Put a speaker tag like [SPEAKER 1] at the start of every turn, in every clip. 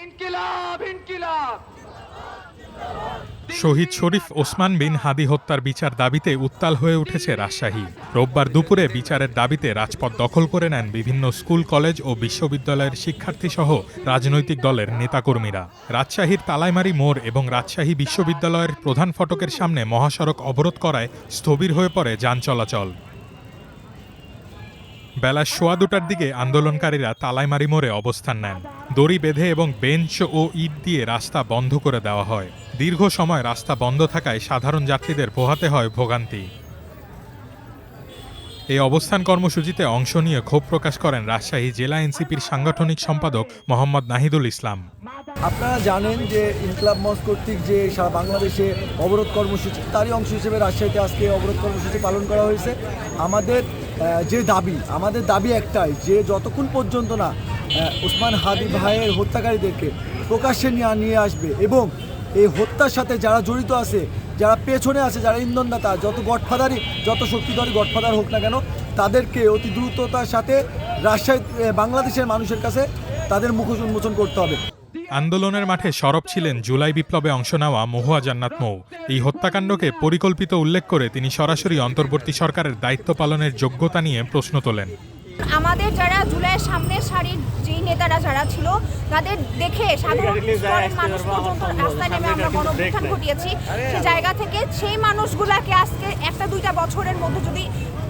[SPEAKER 1] ইনকিলাব ইনকিলাব।
[SPEAKER 2] শহীদ শরীফ ওসমান বিন হাদি হত্যার বিচার দাবিতে উত্তাল হয়ে উঠেছে রাজশাহী। রোববার দুপুরে বিচারের দাবিতে রাজপথ দখল করে নেন বিভিন্ন স্কুল, কলেজ ও বিশ্ববিদ্যালয়ের শিক্ষার্থীসহ রাজনৈতিক দলের নেতাকর্মীরা। রাজশাহীর তালাইমারি মোড় এবং রাজশাহী বিশ্ববিদ্যালয়ের প্রধান ফটকের সামনে মহাসড়ক অবরোধ করায় স্থবির হয়ে পড়ে যান চলাচল। বেলা 2:15টার দিকে আন্দোলনকারীরা তালাইমারি মোড়ে অবস্থান নেন। দড়ি বেঁধে এবং বেঞ্চ ও ইট দিয়ে রাস্তা বন্ধ করে দেওয়া হয়। দীর্ঘ সময় রাস্তা বন্ধ থাকায় সাধারণ যাত্রীদের পোহাতে হয় ভোগান্তি। এই অবস্থান কর্মসূচিতে অংশ নিয়ে ক্ষোভ প্রকাশ করেন রাজশাহী জেলা এনসিপির সাংগঠনিক সম্পাদক মোহাম্মদ নাহিদুল ইসলাম।
[SPEAKER 3] আপনারা জানেন যে ইনকিলাব মঞ্চ কর্তৃক যে সারা বাংলাদেশে অবরোধ কর্মসূচি, তারই অংশ হিসেবে রাজশাহীতে আজকে অবরোধ কর্মসূচি পালন করা হয়েছে। আমাদের দাবি একটাই, যে যতক্ষণ পর্যন্ত না ওসমান হাদি ভাইয়ের হত্যাকারীদেরকে প্রকাশ্যে নিয়ে আসবে এবং এই হত্যার সাথে যারা জড়িত আছে, যারা পেছনে আছে, যারা ইন্ধনদাতা, যত শক্তিধরী গডফাদার হোক না কেন, তাদেরকে অতি দ্রুততার সাথে বাংলাদেশের মানুষের কাছে তাদের মুখ উন্মোচন করতে হবে।
[SPEAKER 2] আন্দোলনের মাঠে সরব ছিলেন জুলাই বিপ্লবে অংশ নেওয়া মহুয়া জান্নাত মৌ। এই হত্যাকাণ্ডকে পরিকল্পিত উল্লেখ করে তিনি সরাসরি অন্তর্বর্তী সরকারের দায়িত্ব পালনের যোগ্যতা নিয়ে প্রশ্ন তোলেন।
[SPEAKER 4] আমাদের যারা জুলাইয়ের সামনের সারির যেই নেতারা যারা ছিল, তাদের দেখে সাধারণ স্তরের মানুষ পর্যন্ত রাস্তায় নেমে আমরা গণঅভ্যুত্থান ঘটিয়েছি। সেই জায়গা থেকে সেই মানুষগুলাকে আজকে 1-2 বছরের মধ্যে যদি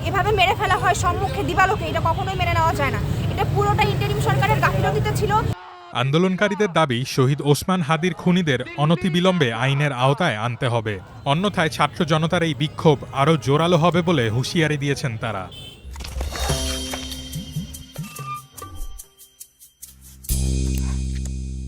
[SPEAKER 4] এভাবে মেরে ফেলা হয় সম্মুখে দিবালোকে, এটা কখনোই মেনে নেওয়া যায় না। এটা পুরোটা ইন্টারিম সরকারের গাফিলতিতে ছিল।
[SPEAKER 2] আন্দোলনকারীদের দাবি, শহীদ ওসমান হাদির খুনিদের অনতিবিলম্বে আইনের আওতায় আনতে হবে। অন্যথায় ছাত্র জনতার এই বিক্ষোভ আরও জোরালো হবে বলে হুঁশিয়ারি দিয়েছেন তারা।